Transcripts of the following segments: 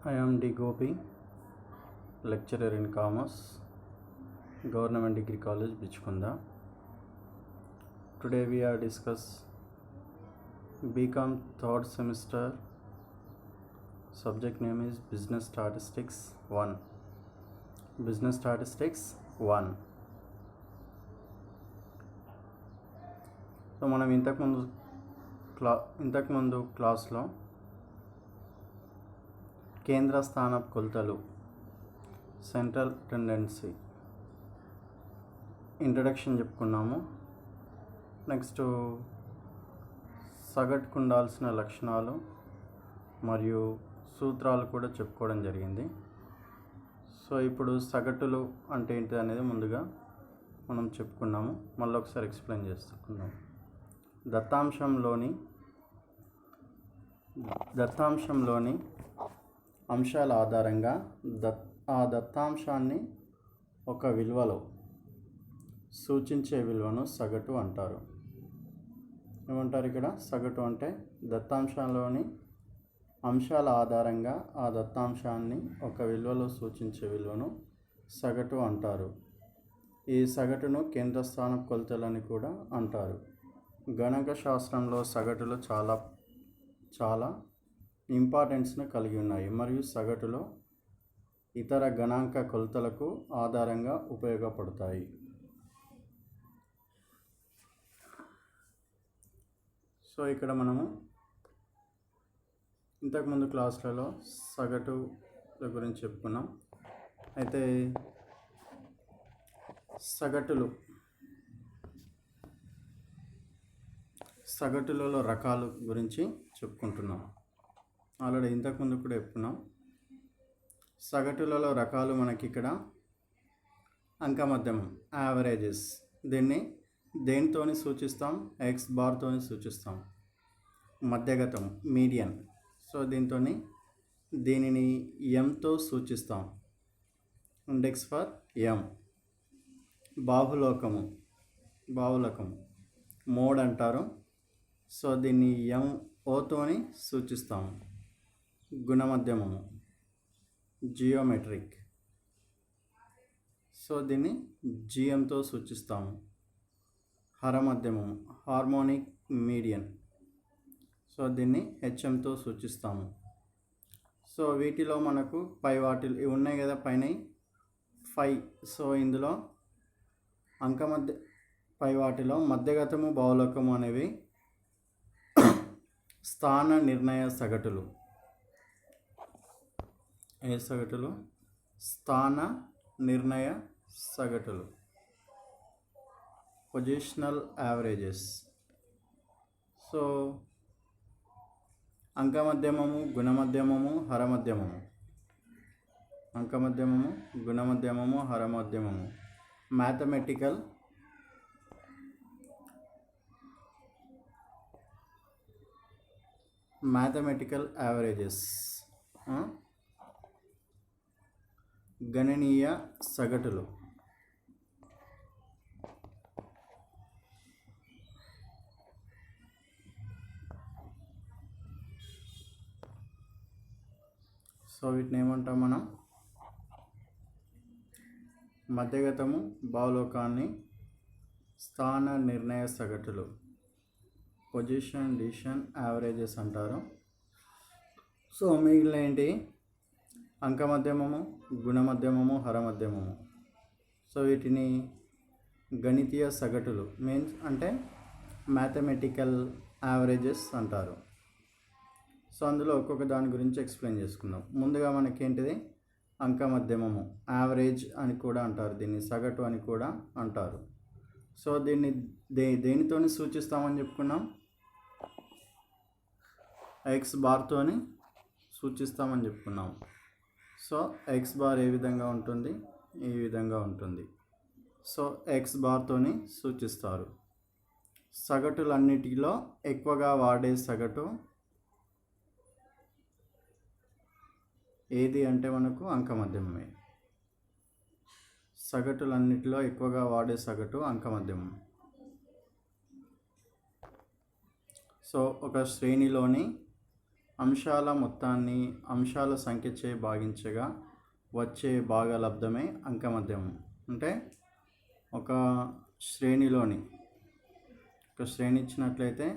I am D. Gopi, lecturer in Commerce, Government Degree College, Bichkunda. Today we are discuss BCom third semester. Subject name is Business Statistics 1. Business Statistics 1. So మనం ఇంతకుముందు క్లాస్లో కేంద్ర స్థానపు కొలతలు central tendency introduction చెప్పుకున్నాము. Next సగటుకు ఉండాల్సిన లక్షణాలు మరియు సూత్రాలు కూడా చెప్పుకోవడం జరిగింది. సో ఇప్పుడు సగటులు అంటే ఏంటి అనేది ముందుగా మనం చెప్పుకున్నాము. మళ్ళీ ఒకసారి ఎక్స్ప్లెయిన్ చేసుకుందాం. దత్తాంశంలోని అంశాల ఆధారంగా ఆ దత్తాంశాన్ని ఒక విలువలో సూచించే విలువను సగటు అంటారు. ఏమంటారు ఇక్కడ? సగటు అంటే దత్తాంశంలోని అంశాల ఆధారంగా ఆ దత్తాంశాన్ని ఒక విలువలో సూచించే విలువను సగటు అంటారు. ఈ సగటును కేంద్ర స్థానపు కొలతలని కూడా అంటారు. గణక శాస్త్రంలో సగటులు చాలా ఇంపార్టెన్స్ను కలిగి ఉన్నాయి మరియు సగటులో ఇతర గణాంక కొలతలకు ఆధారంగా ఉపయోగపడతాయి. సో ఇక్కడ మనము ఇంతకుముందు క్లాసులలో సగటు గురించి చెప్పుకున్నాం. అయితే సగటులలో రకాలు గురించి చెప్పుకుంటున్నాం. ఆల్రెడీ ఇంతకుముందు కూడా చెప్పుకున్నాం. సగటులలో రకాలు మనకి ఇక్కడ అంకమధ్యమం, యావరేజెస్, దీన్ని దేనితోని సూచిస్తాం? ఎక్స్ బార్తోని సూచిస్తాం. మధ్యగతం, మీడియన్, సో దీనిని ఎంతో సూచిస్తాం, ఇండెక్స్ ఫర్ ఎం. బాహుళకము మోడ్ అంటారు. సో దీన్ని ఓతోని సూచిస్తాము. గుణమధ్యమము, జియోమెట్రిక్, సో దీన్ని జిఎంతో సూచిస్తాము. హరమధ్యమము, హార్మోనిక్ మీడియన్, సో దీన్ని హెచ్ఎంతో సూచిస్తాము. సో వీటిలో మనకు వాటిలు ఇవి ఉన్నాయి కదా, పైన 5. సో ఇందులో వాటిలో మధ్యగతము, బాహుళకము అనేవి స్థాన నిర్ణయ సగటులు. ఏ సగటులు? స్థాన నిర్ణయ సగటులు, పొజిషనల్ యావరేజెస్. సో అంకమధ్యమము, గుణమధ్యమము, హరమధ్యమము. అంకమధ్యమము, గుణమధ్యమము, హరమధ్యమము. మ్యాథమెటికల్ యావరేజెస్, గణనీయ సగటులు. సో వీటిని ఏమంటాం మనం? మధ్యగతము, బాహుళకాన్ని స్థాన నిర్ణయ సగటులు, పొజిషన్ యావరేజెస్ అంటారు. సో మిగిలిన ఏంటి? అంకమధ్యమము, గుణమధ్యమము, హరమధ్యమము. సో వీటిని గణితీయ సగటులు, మీన్స్ అంటే మ్యాథమెటికల్ యావరేజెస్ అంటారు. సో అందులో ఒక్కొక్క దాని గురించి ఎక్స్ప్లెయిన్ చేసుకుందాం. ముందుగా మనకేంటిది? అంకమధ్యమము, యావరేజ్ అని కూడా అంటారు, దీన్ని సగటు అని కూడా అంటారు. సో దీన్ని దేనితోని సూచిస్తామని చెప్పుకున్నాం? ఎక్స్ బార్తోని సూచిస్తామని చెప్పుకున్నాం. సో ఎక్స్ బార్ ఏ విధంగా ఉంటుంది? ఈ విధంగా ఉంటుంది. సో ఎక్స్ బార్తోని సూచిస్తారు. సగటులన్నిటిలో ఎక్కువగా వాడే సగటు ఏది అంటే మనకు అంకమధ్యమమే. సగటులన్నిటిలో ఎక్కువగా వాడే సగటు అంకమధ్యమం. సో ఒక శ్రేణిలోని అంశాల మొత్తాన్ని అంశాల సంఖ్యచే భాగించగా వచ్చే భాగలబ్ధమే అంకమద్యమం. అంటే ఒక శ్రేణిలోని ఒక శ్రేణి ఇచ్చినట్లయితే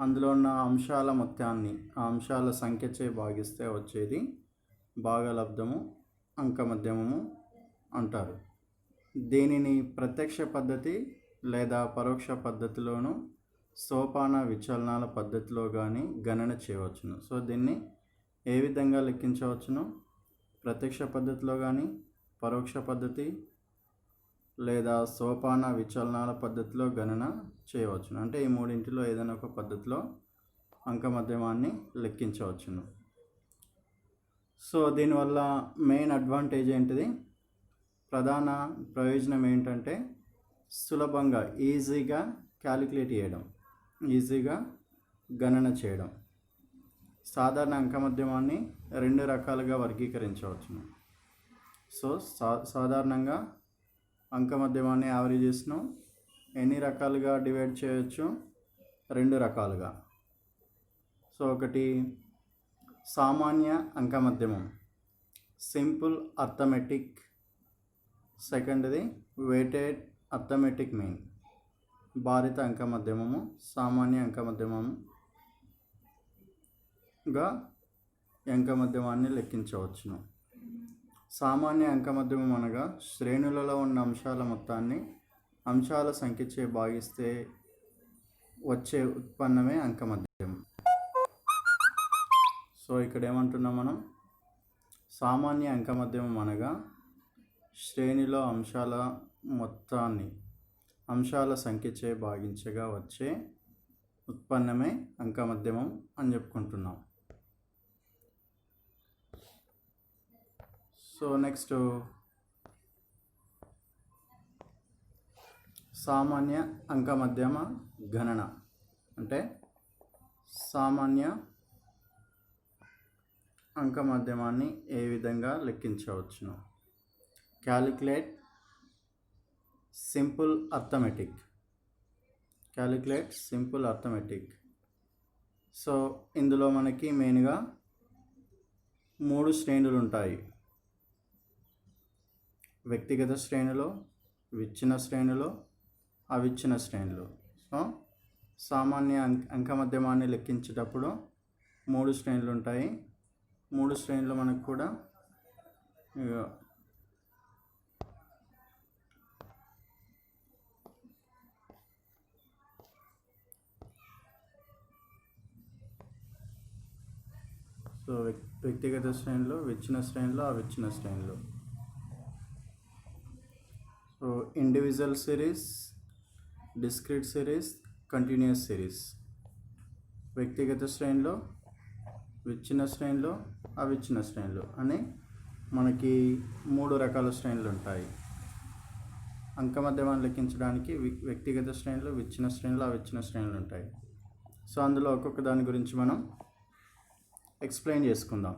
అందులో ఉన్న అంశాల మొత్తాన్ని ఆ అంశాల సంఖ్యచే భాగిస్తే వచ్చేది భాగలబ్ధము, అంకమద్యమము అంటారు. దీనిని ప్రత్యక్ష పద్ధతి లేదా పరోక్ష పద్ధతిలోను సోపాన విచలనాల పద్ధతిలో కానీ గణన చేయవచ్చును. సో దీన్ని ఏ విధంగా లెక్కించవచ్చును? ప్రత్యక్ష పద్ధతిలో కానీ, పరోక్ష పద్ధతి లేదా సోపాన విచలనాల పద్ధతిలో గణన చేయవచ్చును. అంటే ఈ మూడింటిలో ఏదైనా ఒక పద్ధతిలో అంకమద్యమాన్ని లెక్కించవచ్చును. సో దీనివల్ల మెయిన్ అడ్వాంటేజ్ ఏంటిది? ప్రధాన ప్రయోజనం ఏంటంటే సులభంగా ఈజీగా క్యాలిక్యులేట్ చేయడం, ఈజీగా గణన చేయడం. సాధారణ అంకమద్యమాన్ని 2 రకాలుగా వర్గీకరించవచ్చును. సో సాధారణంగా అంకమద్యమాన్ని యావరేజెస్ను ఎన్ని రకాలుగా డివైడ్ చేయొచ్చు? 2 రకాలుగా. సో ఒకటి సామాన్య అంకమద్యమం, సింపుల్ అర్థమెటిక్. సెకండ్ది వెయిటెడ్ అర్థమెటిక్ మీన్, భారిత అంకమద్యమము, సామాన్య అంకమద్యమముగా అంకమద్యమాన్ని లెక్కించవచ్చును. సామాన్య అంకమద్యమం అనగా శ్రేణులలో ఉన్న అంశాల మొత్తాన్ని అంశాల సంఖ్యచే భాగిస్తే వచ్చే ఉత్పన్నమే అంకమద్యమం. సో ఇక్కడ ఏమంటున్నాం మనం? సామాన్య అంకమద్యమం అనగా శ్రేణిలో అంశాల మొత్తాన్ని అంశాల సంఖ్యచే భాగించగా వచ్చే ఉత్పన్నమే అంకమద్యమం అని చెప్పుకుంటున్నాం. సో నెక్స్ట్ సామాన్య అంకమద్యమ గణన. అంటే సామాన్య అంకమద్యమాన్ని ఏ విధంగా లెక్కించవచ్చును? Calculate simple arithmetic. సో ఇందులో మనకి మెయిన్గా 3 శ్రేణులు ఉంటాయి: వ్యక్తిగత శ్రేణులు, విచ్ఛిన్న శ్రేణులు, అవిచ్ఛిన్న శ్రేణులు. సో సామాన్య అంకమద్యమాన్ని లెక్కించేటప్పుడు 3 శ్రేణులు ఉంటాయి. 3 శ్రేణులు మనకు కూడా సో వ్యక్తిగత శ్రేణులు, విచ్ఛిన్న శ్రేణులు, అవిచ్ఛిన్న శ్రేణులు. So individual series, discrete series, continuous series. వ్యక్తిగత శ్రేణులు, విచ్ఛిన్న శ్రేణులు, అవిచ్ఛిన్న శ్రేణులు అని మనకి 3 రకాల శ్రేణులు ఉంటాయి. అంకమద్యమాన్ని లెక్కించడానికి వ్యక్తిగత శ్రేణులు, విచ్ఛిన్న శ్రేణులు, అవిచ్ఛిన్న శ్రేణులు ఉంటాయి. సో అందులో ఒక్కొక్క దాని గురించి మనం ఎక్స్ప్లెయిన్ చేసుకుందాం.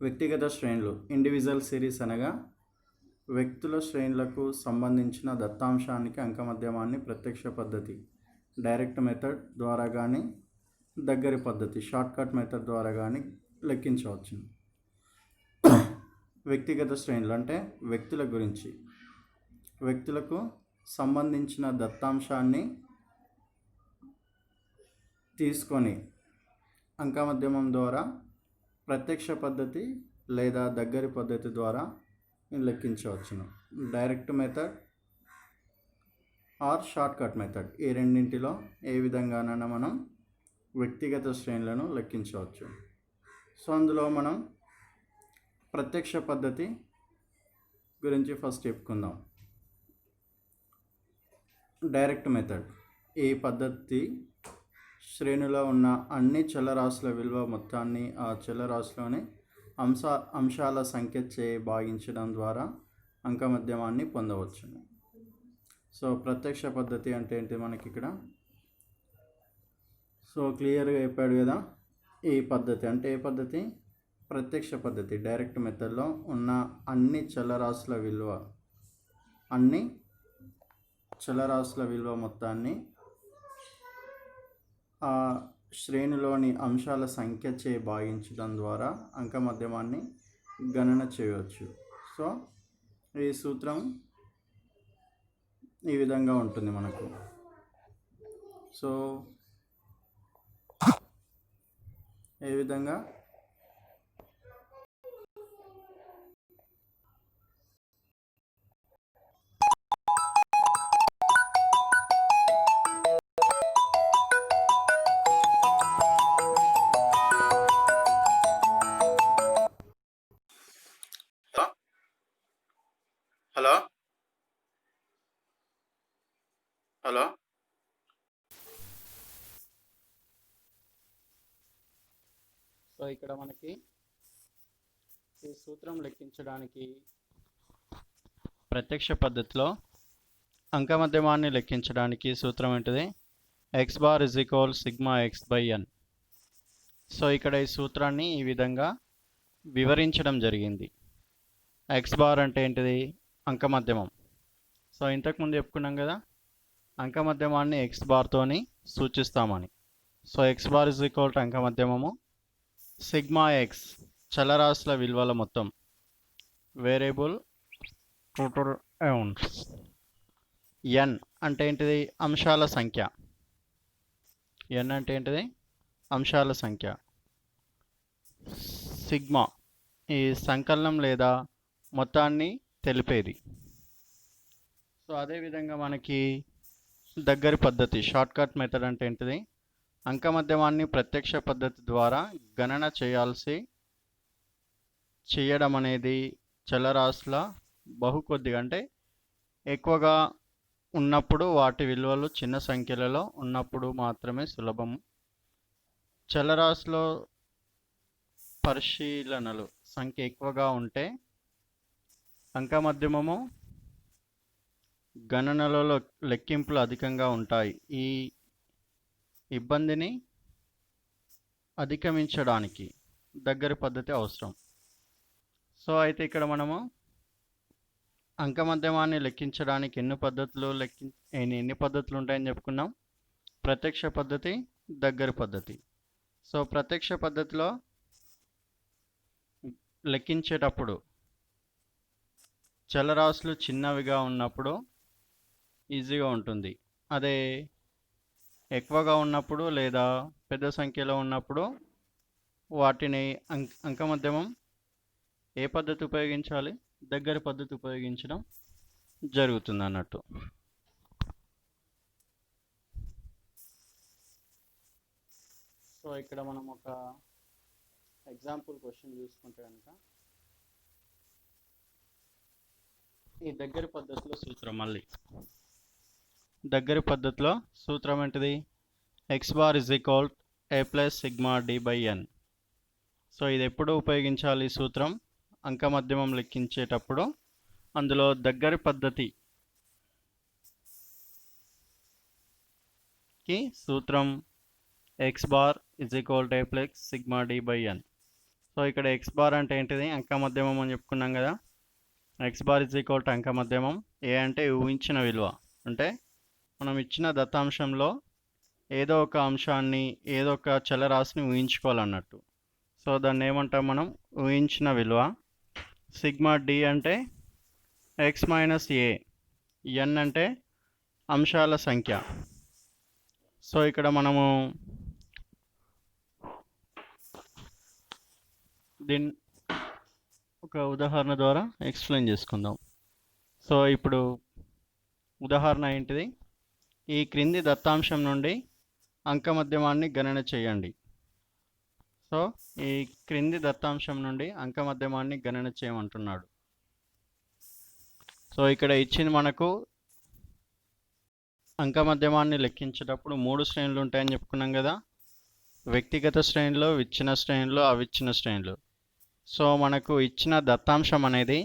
వ్యక్తిగత శ్రేణులు, ఇండివిజువల్ సిరీస్ అనగా వ్యక్తుల శ్రేణులకు సంబంధించిన దత్తాంశానికి అంకమద్యమాన్ని ప్రత్యక్ష పద్ధతి డైరెక్ట్ మెథడ్ ద్వారా కానీ, దగ్గరి పద్ధతి షార్ట్కట్ మెథడ్ ద్వారా కానీ లెక్కించవచ్చు. వ్యక్తిగత శ్రేణులు అంటే వ్యక్తుల గురించి, వ్యక్తులకు సంబంధించిన దత్తాంశాన్ని తీసుకొని అంకమద్యమం ద్వారా ప్రత్యక్ష పద్ధతి లేదా దగ్గరి పద్ధతి ద్వారా లెక్కించవచ్చును. Direct method or shortcut method, ఈ రెండింటిలో ఏ విధంగానైనా మనం వ్యక్తిగత శ్రేణులను లెక్కించవచ్చు. సో అందులో మనం ప్రత్యక్ష పద్ధతి గురించి ఫస్ట్ చెప్పుకుందాం. డైరెక్ట్ మెథడ్, ఈ పద్ధతి శ్రేణిలో ఉన్న అన్ని చలరాశుల విలువ మొత్తాన్ని ఆ చలరాశిలోని అంశాల సంఖ్యచే భాగించడం ద్వారా అంకమద్యమాన్ని పొందవచ్చు. సో ప్రత్యక్ష పద్ధతి అంటే ఏంటి మనకి ఇక్కడ? సో క్లియర్గా చెప్పాడు కదా. ఈ పద్ధతి అంటే ఏ పద్ధతి? ప్రత్యక్ష పద్ధతి, డైరెక్ట్ మెథడ్లో ఉన్న అన్ని చలరాశుల విలువ మొత్తాన్ని శ్రేణిలోని అంశాల సంఖ్యచే భాగించడం ద్వారా అంకమధ్యమాన్ని గణన చేయవచ్చు. సో ఈ సూత్రం ఈ విధంగా ఉంటుంది మనకు. సో ఏ విధంగా హలో హలో సో ఇక్కడ మనకి ఈ సూత్రం లెక్కించడానికి ప్రత్యక్ష పద్ధతిలో అంకమధ్యమాన్ని లెక్కించడానికి సూత్రం ఏంటిది? X bar is equal sigma x by N. So ఇక్కడ ఈ సూత్రాన్ని ఈ విధంగా వివరించడం జరిగింది. ఎక్స్ బార్ అంటే ఏంటిది? అంకమధ్యమం. సో ఇంతకుముందు చెప్పుకున్నాం కదా, అంకమధ్యమాన్ని ఎక్స్ బార్తోని సూచిస్తామని. So X bar is equal to అంకమధ్యమము సిగ్మా ఎక్స్ చలరాశుల విలువల మొత్తం, వేరియబుల్ టోటల్ అమౌంట్స్. ఎన్ అంటే ఏంటిది? అంశాల సంఖ్య. ఎన్ అంటే ఏంటిది? అంశాల సంఖ్య. సిగ్మా ఈ సంకలనం లేదా మొత్తాన్ని తెలిపేది. సో అదేవిధంగా మనకి దగ్గరి పద్ధతి, షార్ట్కట్ మెథడ్ అంటే ఏంటిది? అంకమధ్యమాన్ని ప్రత్యక్ష పద్ధతి ద్వారా గణన చేయడం అనేది చలరాశుల బహుకొద్దిగా అంటే ఎక్కువగా ఉన్నప్పుడు, వాటి విలువలు చిన్న సంఖ్యలలో ఉన్నప్పుడు మాత్రమే సులభం. చలరాశిలో పరిశీలనలు సంఖ్య ఎక్కువగా ఉంటే అంకమధ్యమము గణనలలో లెక్కింపులు అధికంగా ఉంటాయి. ఈ ఇబ్బందిని అధిగమించడానికి దగ్గరి పద్ధతి అవసరం. సో అయితే ఇక్కడ మనము అంకమధ్యమాన్ని లెక్కించడానికి ఎన్ని పద్ధతులు ఉంటాయని చెప్పుకున్నాం? ప్రత్యక్ష పద్ధతి, దగ్గరి పద్ధతి. సో ప్రత్యక్ష పద్ధతిలో లెక్కించేటప్పుడు చలరాశులు చిన్నవిగా ఉన్నప్పుడు ఈజీగా ఉంటుంది. అదే ఎక్కువగా ఉన్నప్పుడు లేదా పెద్ద సంఖ్యలో ఉన్నప్పుడు వాటిని అంకమధ్యమం ఏ పద్ధతి ఉపయోగించాలి? దగ్గరి పద్ధతి ఉపయోగించడం జరుగుతుంది అన్నట్టు. సో ఇక్కడ మనం ఒక ఎగ్జాంపుల్ క్వశ్చన్ చూసుకుంటే కనుక, ఈ దగ్గరి పద్ధతిలో సూత్రం, మళ్ళీ దగ్గరి పద్ధతిలో సూత్రం ఏంటిది? X bar is equal A plus sigma D by N. So ఇది ఎప్పుడు ఉపయోగించాలి ఈ సూత్రం? అంకమధ్యమం లెక్కించేటప్పుడు. అందులో దగ్గరి పద్ధతికి సూత్రం X bar is equal to A plus sigma D by N. So ఇక్కడ ఎక్స్ బార్ అంటే ఏంటిది? అంకమధ్యమం అని చెప్పుకున్నాం కదా. X bar is equal to అంకమధ్యమం. ఏ అంటే ఊహించిన విలువ, అంటే మనం ఇచ్చిన దత్తాంశంలో ఏదో ఒక అంశాన్ని, ఏదో ఒక చలరాశిని ఊహించుకోవాలన్నట్టు. సో దాన్ని ఏమంటాం మనం? ఊహించిన విలువ. సిగ్మా డి అంటే ఎక్స్ మైనస్ ఏ. ఎన్ అంటే అంశాల సంఖ్య. సో ఇక్కడ మనము దీన్ని ఒక ఉదాహరణ ద్వారా ఎక్స్ప్లెయిన్ చేసుకుందాం. సో ఇప్పుడు ఉదాహరణ ఏంటిది? ఈ క్రింది దత్తాంశం నుండి అంకమధ్యమాన్ని గణన చేయండి. సో ఈ క్రింది దత్తాంశం నుండి అంకమధ్యమాన్ని గణన చేయమంటున్నాడు. సో ఇక్కడ ఇచ్చింది మనకు అంకమధ్యమాన్ని లెక్కించేటప్పుడు 3 శ్రేణులు ఉంటాయని చెప్పుకున్నాం కదా. వ్యక్తిగత శ్రేణులు, విచ్ఛిన్న శ్రేణులు, అవిచ్ఛిన్న శ్రేణులు. సో మనకు ఇచ్చిన దత్తాంశం అనేది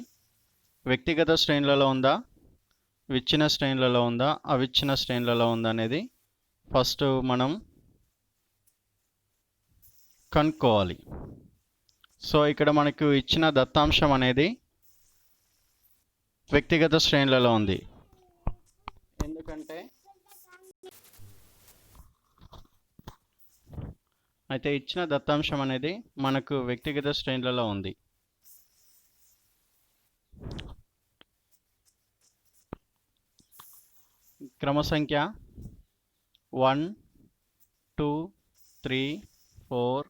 వ్యక్తిగత శ్రేణులలో ఉందా, విచ్ఛిన్న శ్రేణులలో ఉందా, అవిచ్ఛిన్న శ్రేణులలో ఉందా అనేది ఫస్ట్ మనం కనుక్కోవాలి. సో ఇక్కడ మనకు ఇచ్చిన దత్తాంశం అనేది వ్యక్తిగత శ్రేణులలో ఉంది. ఎందుకంటే అయితే ఇచ్చిన దత్తాంశం అనేది మనకు వ్యక్తిగత శ్రేణులలో ఉంది. క్రమ సంఖ్య 1 2 3 4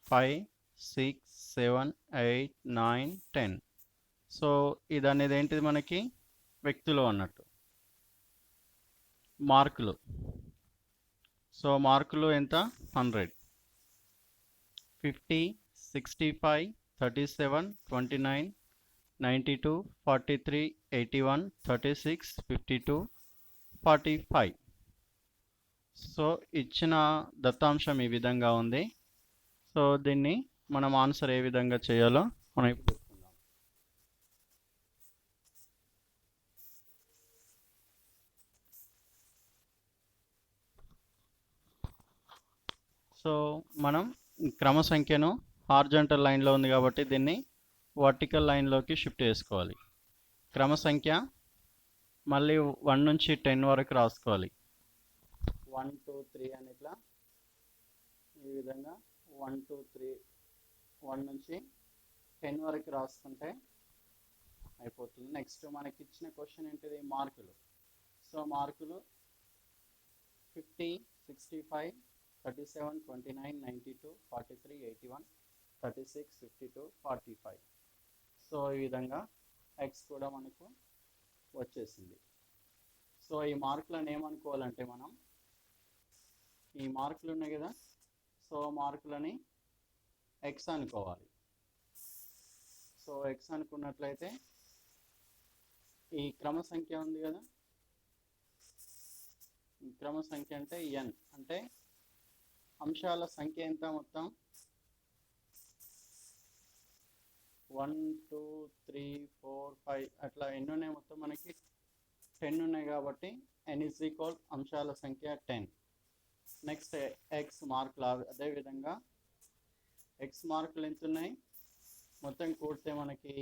5 6 7 8 9 10. సో ఇది అనేది ఏంటిది మనకి వ్యక్తులు అన్నట్టు. మార్కులు, సో మార్కులు ఎంత 100, 50 65 37 29 92 43 81 36 52 45. సో ఇచ్చిన దత్తాంశం ఈ విధంగా ఉంది. సో దీన్ని మనం ఆన్సర్ ఏ విధంగా చేయాలో మనం ఇప్పుడు చెప్పుకుందాం. సో మనం క్రమ సంఖ్యను హార్జంటల్ లైన్లో ఉంది కాబట్టి దీన్ని వర్టికల్ లైన్లోకి షిఫ్ట్ చేసుకోవాలి. క్రమ సంఖ్య మళ్ళీ 1 నుంచి 10 వరకు రాసుకోవాలి. 1 2 3 అని ఇట్లా ఈ విధంగా 1 2 3 1 నుంచి 10 వరకు రాసుకుంటే అయిపోతుంది. నెక్స్ట్ మనకి ఇచ్చిన క్వశ్చన్ ఏంటిది మార్కులు. సో మార్కులు 50 65 37 29 92 43 81 36 52 45. సో ఈ విధంగా ఎక్స్ కూడా మనకు వచ్చేసింది. సో ఈ మార్కులను ఏమనుకోవాలంటే మనం ఈ మార్కులు ఉన్నాయి కదా, సో మార్కులని ఎక్స్ అనుకోవాలి. సో ఎక్స్ అనుకున్నట్లయితే ఈ క్రమ సంఖ్య ఉంది కదా, ఈ క్రమ సంఖ్య అంటే ఎన్, అంటే అంశాల సంఖ్య ఎంత మొత్తం 1 2 3 4 5 అట్లా ఎన్ని ఉన్నాయి మొత్తం మనకి 10 ఉన్నాయి కాబట్టి n is equal అంశాల సంఖ్య 10. నెక్స్ట్ ఎక్స్ మార్కులు అదేవిధంగా ఎక్స్ మార్కులు ఎంత ఉన్నాయి మొత్తం కూడితే మనకి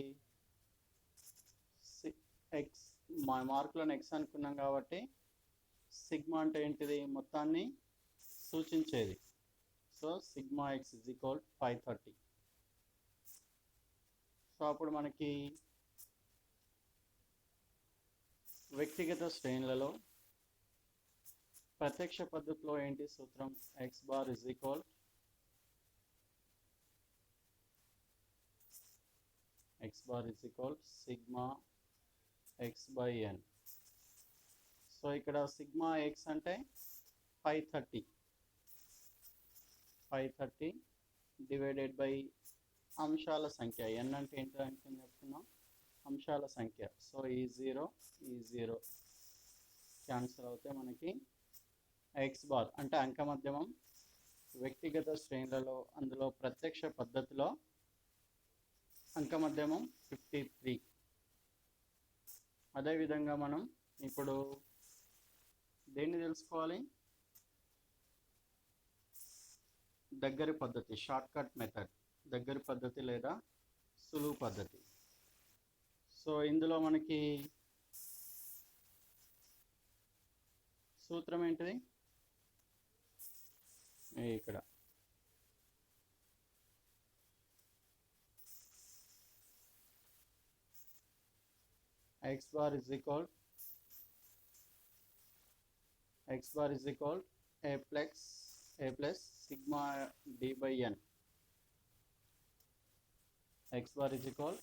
ఎక్స్ మార్కులను ఎక్స్ అనుకున్నాం కాబట్టి సిగ్మా అంటే ఏంటిది మొత్తాన్ని సూచించేది. So sigma x is equal 530. So అప్పుడు మనకి వ్యక్తిగత శ్రేణులలో ప్రత్యక్ష పద్ధతిలో ఏంటి సూత్రం, X bar is equal sigma x by N. So ఇక్కడ సిగ్మా ఎక్స్ అంటే 530 డివైడెడ్ బై అంశాల సంఖ్య. ఎన్ అంటే ఏంటో అనుకుని చెప్తున్నాం అంశాల సంఖ్య. సో ఈ జీరో క్యాన్సల్ అవుతే మనకి ఎక్స్ బార్ అంటే అంక మధ్యమం వ్యక్తిగత శ్రేణులలో అందులో ప్రత్యక్ష పద్ధతిలో అంక మధ్యమం 53. అదేవిధంగా మనం ఇప్పుడు దేన్ని తెలుసుకోవాలి, దగ్గరి పద్ధతి, షార్ట్కట్ మెథడ్, దగ్గరి పద్ధతి లేదా సులువు పద్ధతి. సో ఇందులో మనకి సూత్రం ఏంటిది, ఇక్కడ x bar is equal a plus sigma d by n. x bar is equal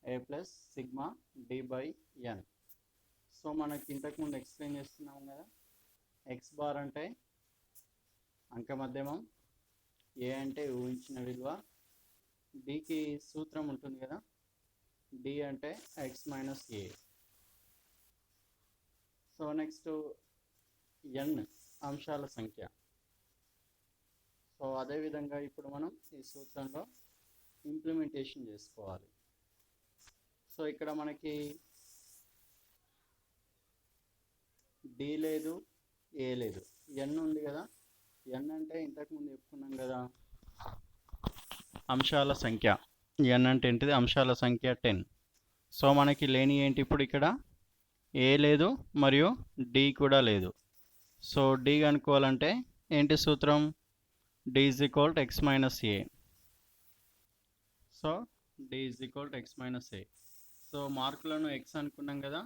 a plus sigma d by n. So మనకి ఇంతకుముందు ఎక్స్ప్లెయిన్ చేస్తున్నాం కదా, ఎక్స్ బార్ అంటే అంక మధ్యమం, ఏ అంటే ఊహించిన విలువ, డికి సూత్రం ఉంటుంది కదా, డి అంటే ఎక్స్ మైనస్ ఏ. సో నెక్స్ట్ ఎన్ అంశాల సంఖ్య. సో అదేవిధంగా ఇప్పుడు మనం ఈ సూత్రంలో ఇంప్లిమెంటేషన్ చేసుకోవాలి. సో ఇక్కడ మనకి డి లేదు, ఏ లేదు, ఎన్ ఉంది కదా. ఎన్ అంటే ఇంతకుముందు చెప్పుకున్నాం కదా అంశాల సంఖ్య. ఎన్ అంటే ఏంటిది అంశాల సంఖ్య 10. సో మనకి లేని ఏంటి ఇప్పుడు ఇక్కడ ఏ లేదు మరియు డి కూడా లేదు. సో డి కనుక్కోవాలంటే ఏంటి సూత్రం, d is equal to x minus a. So d is equal to x minus a. So మార్కులను x అనుకున్నాం కదా,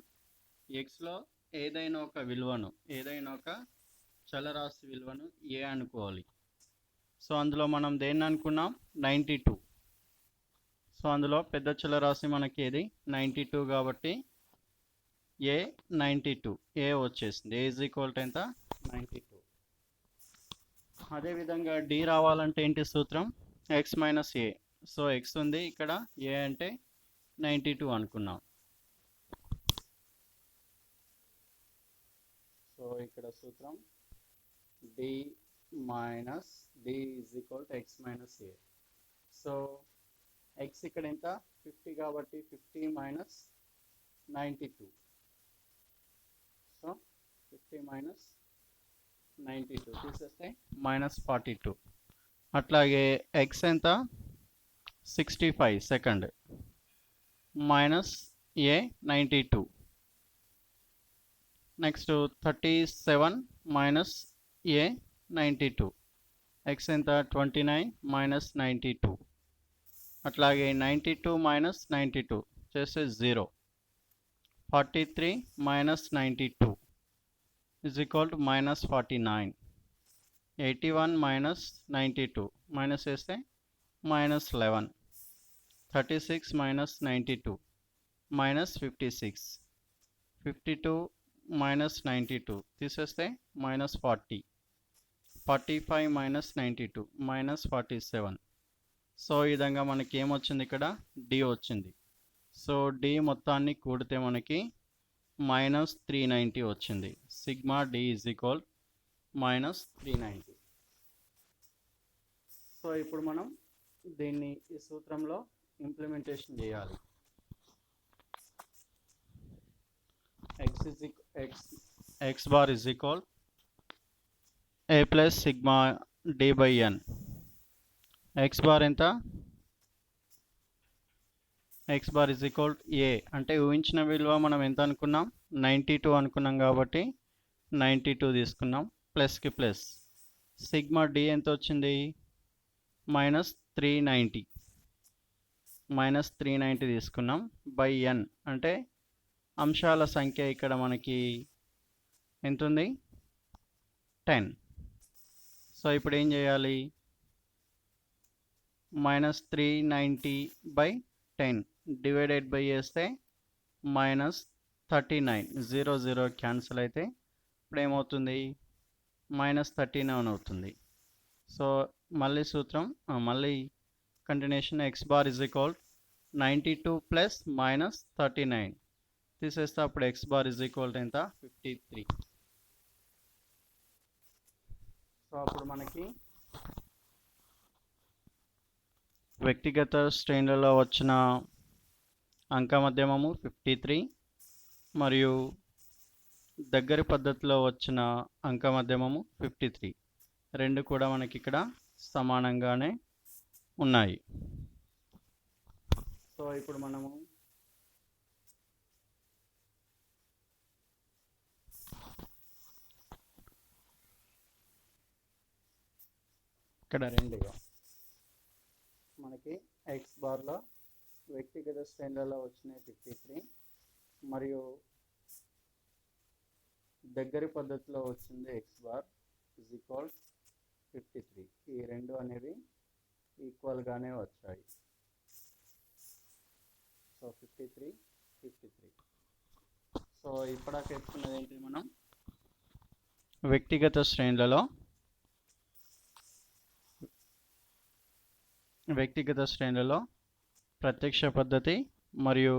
xలో ఏదైనా ఒక చలరాశి విలువను a అనుకోవాలి. సో అందులో మనం దేన్ని అనుకున్నాం, 92. సో అందులో పెద్ద చలరాశి మనకి ఏది 92 కాబట్టి a 92, a వచ్చేసింది. a is equal to ఎంత, 92. అదేవిధంగా d రావాలంటే ఏంటి సూత్రం, x minus a. So x ఉంది ఇక్కడ, a అంటే 92 అనుకున్నాం. సో ఇక్కడ సూత్రం d is equal to x minus a. So x ఇక్కడ ఎంత 50 కాబట్టి 50 minus 92. సో 50 minus 92 తీసేస్తే -42. అట్లాగే x ఎంత 65 second minus a 92. Next 37 minus a 92. x ఎంత 29 మైనస్ 92. అట్లాగే 92 మైనస్ 92 చేస్తే 0. 43 minus 92 is equal to minus 49. 81 minus 92 minus చేస్తే minus 11. 36 minus 92 minus 56. 52 minus 92 తీసేస్తే minus 40. 45 minus 92 minus 47. సో ఈ విధంగా మనకి ఏమొచ్చింది, ఇక్కడ d వచ్చింది. సో d మొత్తాన్ని కూడితే మనకి -390 వచ్చింది. Sigma d is equal -390. So ఇప్పుడు మనం దీన్ని ఈ సూత్రంలో ఇంప్లిమెంటేషన్ చేయాలి. x bar is equal a plus sigma d by n. x bar ఎంత, x bar is equal to a అంటే ఊహించిన విలువ మనం ఎంత అనుకున్నాం, 92 అనుకున్నాం కాబట్టి 92 తీసుకున్నాం, ప్లస్కి ప్లస్. సిగ్మా d ఎంత వచ్చింది, -390 తీసుకున్నాం, బై n అంటే అంశాల సంఖ్య ఇక్కడ మనకి ఎంత ఉంది, 10. సో ఇప్పుడు ఏం చేయాలి, -390/10 డివైడెడ్ బై చేస్తే -39, 0 0 క్యాన్సిల్ అయితే ఇప్పుడు ఏమవుతుంది, -39 అవుతుంది. సో మళ్ళీ సూత్రం, మళ్ళీ continuation, x bar is equal 92 plus -39 తీసేస్తే అప్పుడు x bar is equal to ఎంత, 53. సో అప్పుడు మనకి వ్యక్తిగత శ్రేణులలో వచ్చిన అంక మధ్యమము 53 మరియు దగ్గరి పద్ధతిలో వచ్చిన అంక మధ్యమము 53, రెండు కూడా మనకి ఇక్కడ సమానంగానే ఉన్నాయి. సో ఇప్పుడు మనము ఇక్కడ రెండుగా మనకి ఎక్స్ బార్లో వ్యక్తిగత శ్రేణులలో వచ్చినాయి 53 మరియు దగ్గరి పద్ధతిలో వచ్చింది ఎక్స్ బార్ ఇజ్ ఈక్వల్ 53. ఈ రెండు అనేవి ఈక్వల్గానే వచ్చాయి. సో 53 53. సో ఇప్పటిదాకా చెప్పుకున్నది ఏంటి, మనం వ్యక్తిగత శ్రేణులలో ప్రత్యక్ష పద్ధతి మరియు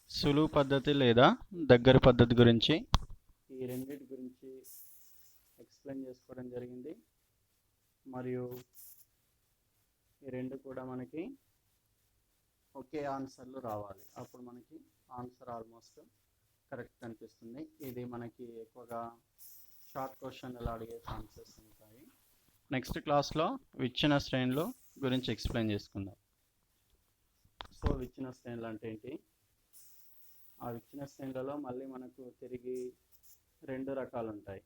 సులువు పద్ధతి లేదా దగ్గరి పద్ధతి గురించి, ఈ రెండింటి గురించి ఎక్స్ప్లెయిన్ చేసుకోవడం జరిగింది. మరియు ఈ రెండు కూడా మనకి ఒకే ఆన్సర్లు రావాలి, అప్పుడు మనకి ఆన్సర్ ఆల్మోస్ట్ కరెక్ట్ కనిపిస్తుంది. ఇది మనకి ఎక్కువగా షార్ట్ క్వశ్చన్లు అడిగే ఛాన్సెస్ ఉంటాయి. నెక్స్ట్ క్లాస్లో విచ్ఛిన్న శ్రేణులు గురించి ఎక్స్ప్లెయిన్ చేసుకుందాం. సో విచ్ఛిన్న శ్రేణులు అంటే ఏంటి, ఆ విచ్ఛిన్న శ్రేణులలో మళ్ళీ మనకు తిరిగి రెండు రకాలు ఉంటాయి.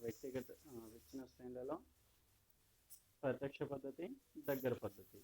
విచ్ఛిన్న శ్రేణులలో ప్రత్యక్ష పద్ధతి, దగ్గర పద్ధతి.